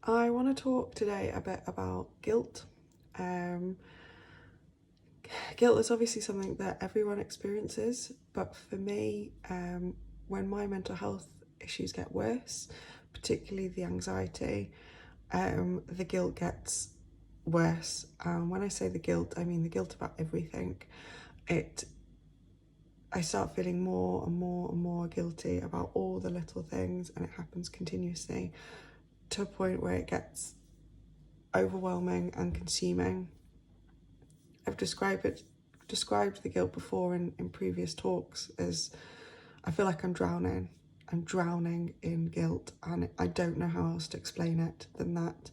I want to talk today a bit about guilt. Guilt is obviously something that everyone experiences, but for me, when my mental health issues get worse, particularly the anxiety, the guilt gets worse. When I say the guilt, I mean the guilt about everything. I start feeling more and more and more guilty about all the little things, and it happens continuously to a point where it gets overwhelming and consuming. I've described the guilt before in previous talks as I feel like I'm drowning. I'm drowning in guilt, and I don't know how else to explain it than that.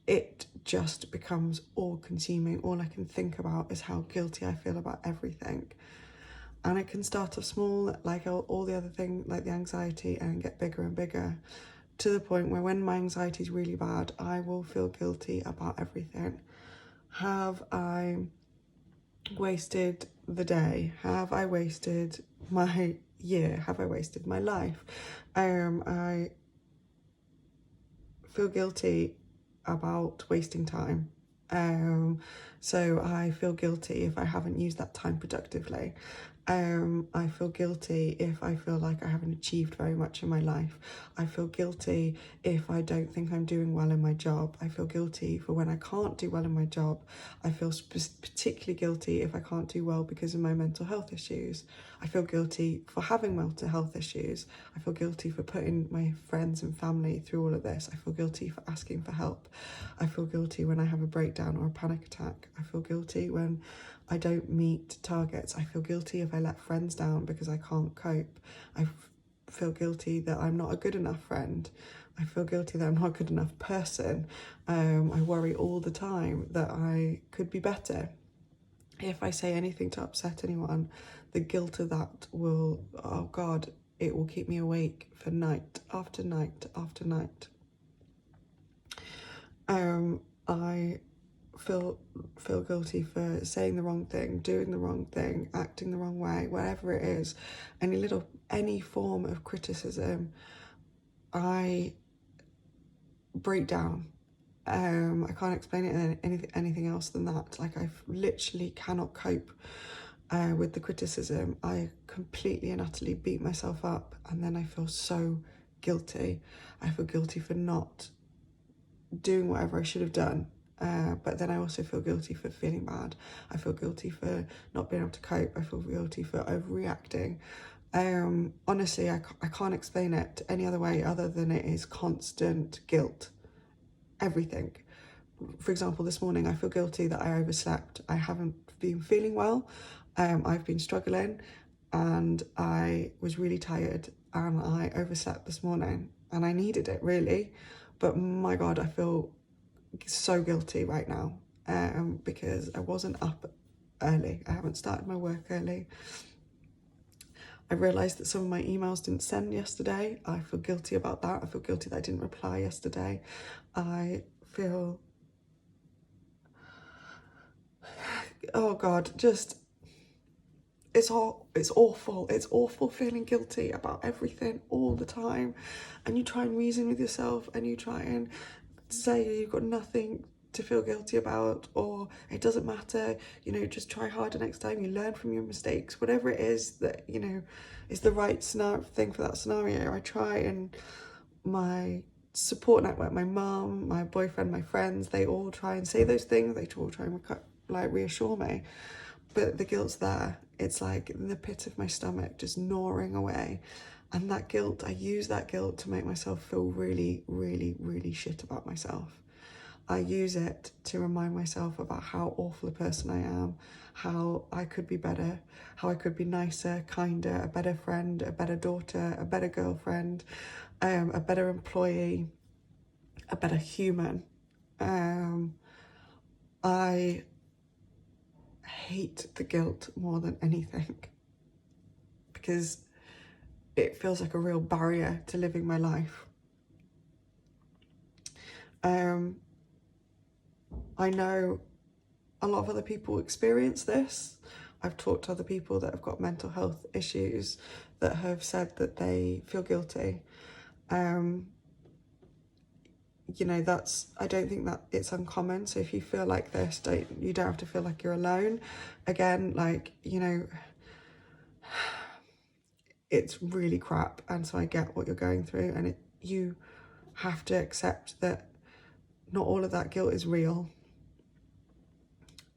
It just becomes all-consuming. All I can think about is how guilty I feel about everything. And it can start off small, like all the other things, like the anxiety, and get bigger and bigger, to the point where when my anxiety is really bad, I will feel guilty about everything. Have I wasted the day? Have I wasted my year? Have I wasted my life? I feel guilty about wasting time. So I feel guilty if I haven't used that time productively. I feel guilty if I feel like I haven't achieved very much in my life. I feel guilty if I don't think I'm doing well in my job. I feel guilty for when I can't do well in my job. I feel particularly guilty if I can't do well because of my mental health issues. I feel guilty for having mental health issues. I feel guilty for putting my friends and family through all of this. I feel guilty for asking for help. I feel guilty when I have a breakdown or a panic attack. I feel guilty when I don't meet targets. I feel guilty if I let friends down because I can't cope. I feel guilty that I'm not a good enough friend. I feel guilty that I'm not a good enough person. I worry all the time that I could be better. If I say anything to upset anyone, the guilt of that will, oh God, it will keep me awake for night after night after night. I feel guilty for saying the wrong thing, doing the wrong thing, acting the wrong way, whatever it is. Any form of criticism, I break down. I can't explain it in anything else than that. Like, I literally cannot cope with the criticism. I completely and utterly beat myself up, and then I feel so guilty. I feel guilty for not doing whatever I should have done. But then I also feel guilty for feeling bad. I feel guilty for not being able to cope. I feel guilty for overreacting. Honestly, I can't explain it any other way other than it is constant guilt. Everything. For example, this morning I feel guilty that I overslept. I haven't been feeling well. I've been struggling, and I was really tired, and I overslept this morning, and I needed it really. But my God, I feel so guilty right now because I wasn't up early. I haven't started my work early. I realised that some of my emails didn't send yesterday. I feel guilty about that. I feel guilty that I didn't reply yesterday. I feel, oh God, just, it's awful. It's awful feeling guilty about everything all the time. And you try and reason with yourself, and you try and say you've got nothing to feel guilty about, or it doesn't matter, just try harder next time, you learn from your mistakes, whatever it is that, is the right thing for that scenario. I try, and my support network, my mum, my boyfriend, my friends, they all try and say those things, they all try and reassure me, but the guilt's there. It's like in the pit of my stomach, just gnawing away. And that guilt, I use that guilt to make myself feel really, really, really shit about myself. I use it to remind myself about how awful a person I am, how I could be better, how I could be nicer, kinder, a better friend, a better daughter, a better girlfriend, a better employee, a better human. I hate the guilt more than anything because it feels like a real barrier to living my life. I know a lot of other people experience this. I've talked to other people that have got mental health issues that have said that they feel guilty. you know, I don't think that it's uncommon. So if you feel like this, you don't have to feel like you're alone. Again, like, you know, it's really crap, and so I get what you're going through, and you have to accept that not all of that guilt is real.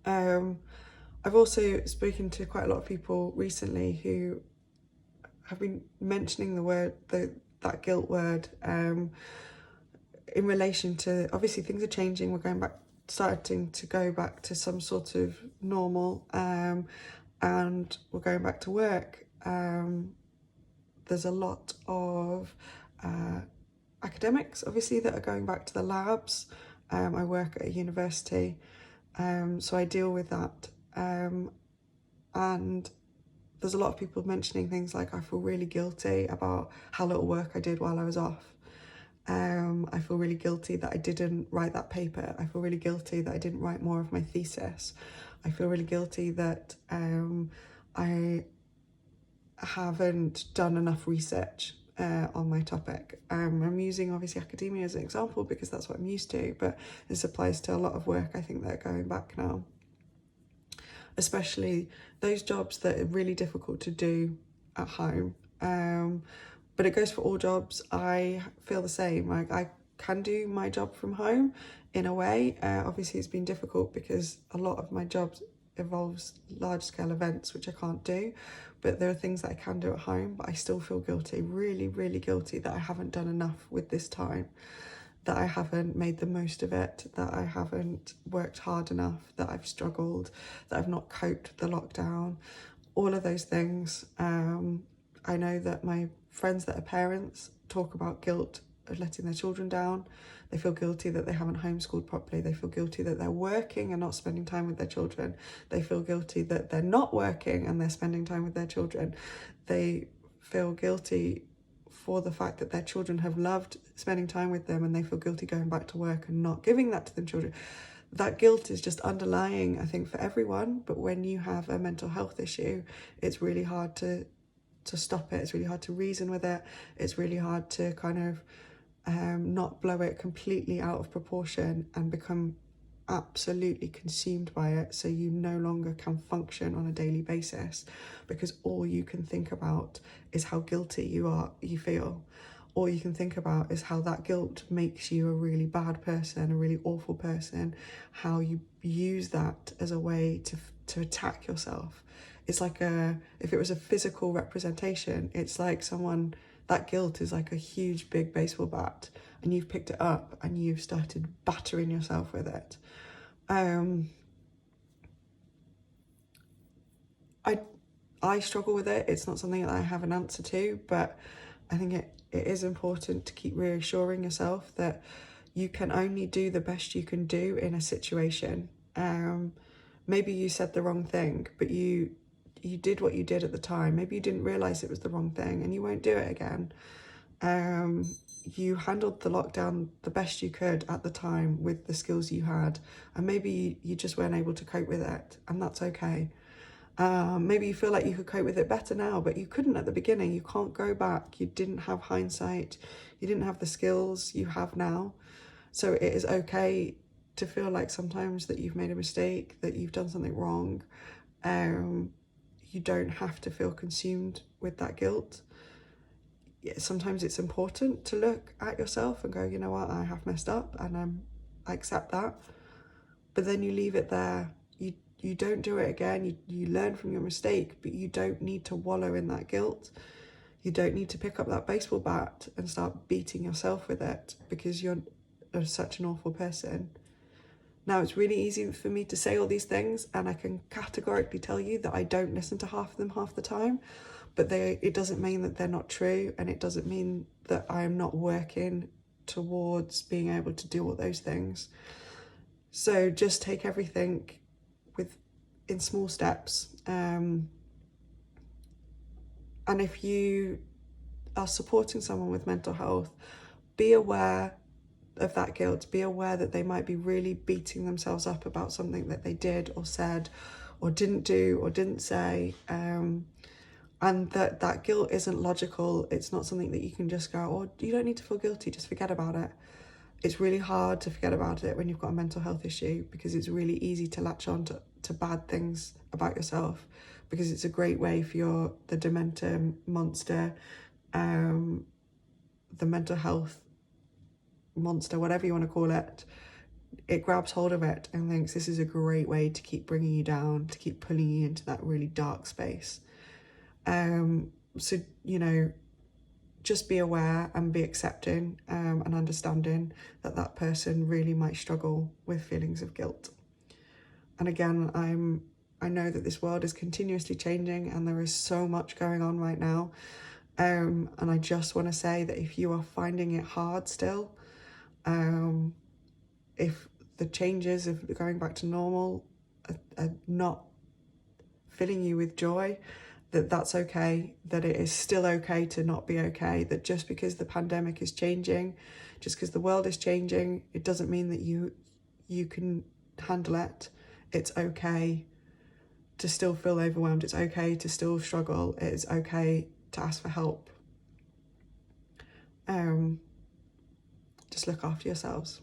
I've also spoken to quite a lot of people recently who have been mentioning that guilt word in relation to, obviously things are changing, we're starting to go back to some sort of normal, and we're going back to work. There's a lot of academics, obviously, that are going back to the labs. I work at a university, so I deal with that. And there's a lot of people mentioning things like, I feel really guilty about how little work I did while I was off. I feel really guilty that I didn't write that paper. I feel really guilty that I didn't write more of my thesis. I feel really guilty that I haven't done enough research on my topic. I'm using obviously academia as an example because that's what I'm used to, but this applies to a lot of work I think that are going back now. Especially those jobs that are really difficult to do at home. But it goes for all jobs. I feel the same. Like, I can do my job from home in a way. Obviously it's been difficult because a lot of my job involves large scale events, which I can't do, but there are things that I can do at home. But I still feel guilty, really, really guilty, that I haven't done enough with this time, that I haven't made the most of it, that I haven't worked hard enough, that I've struggled, that I've not coped with the lockdown, all of those things. I know that my friends that are parents talk about guilt of letting their children down. They feel guilty that they haven't homeschooled properly. They feel guilty that they're working and not spending time with their children. They feel guilty that they're not working and they're spending time with their children. They feel guilty for the fact that their children have loved spending time with them, and they feel guilty going back to work and not giving that to their children. That guilt is just underlying, I think, for everyone. But when you have a mental health issue, it's really hard to stop it. It's really hard to reason with it. It's really hard to kind of not blow it completely out of proportion and become absolutely consumed by it, so you no longer can function on a daily basis because all you can think about is how guilty you feel. All you can think about is how that guilt makes you a really bad person, a really awful person, how you use that as a way to attack yourself. It's like if it was a physical representation, it's like that guilt is like a huge big baseball bat, and you've picked it up and you've started battering yourself with it. I struggle with it. It's not something that I have an answer to, but I think it is important to keep reassuring yourself that you can only do the best you can do in a situation. Maybe you said the wrong thing, but you did what you did at the time. Maybe you didn't realise it was the wrong thing and you won't do it again. You handled the lockdown the best you could at the time with the skills you had, and maybe you just weren't able to cope with it, and that's okay. Maybe you feel like you could cope with it better now, but you couldn't at the beginning. You can't go back. You didn't have hindsight. You didn't have the skills you have now. So it is okay to feel like sometimes that you've made a mistake, that you've done something wrong. You don't have to feel consumed with that guilt. Sometimes it's important to look at yourself and go, you know what, I have messed up, and I accept that. But then you leave it there. You don't do it again. You learn from your mistake, but you don't need to wallow in that guilt. You don't need to pick up that baseball bat and start beating yourself with it because you're such an awful person. Now, it's really easy for me to say all these things, and I can categorically tell you that I don't listen to half of them half the time, but it doesn't mean that they're not true, and it doesn't mean that I'm not working towards being able to do all those things. So just take everything in small steps. And if you are supporting someone with mental health, be aware of that guilt. Be aware that they might be really beating themselves up about something that they did or said or didn't do or didn't say, and that guilt isn't logical. It's not something that you can just go, oh, you don't need to feel guilty, just forget about it. it's really hard to forget about it when you've got a mental health issue, because it's really easy to latch on to bad things about yourself, because it's a great way for the dementor monster, the mental health monster, whatever you want to call it. It grabs hold of it and thinks this is a great way to keep bringing you down, to keep pulling you into that really dark space. So, you know, just be aware and be accepting and understanding that that person really might struggle with feelings of guilt. And again, I know that this world is continuously changing and there is so much going on right now. And I just want to say that if you are finding it hard still, if the changes of going back to normal are not filling you with joy, that's okay, that it is still okay to not be okay, that just because the pandemic is changing, just because the world is changing, it doesn't mean that you can handle it. It's okay to still feel overwhelmed. It's okay to still struggle. It is okay to ask for help. Just look after yourselves.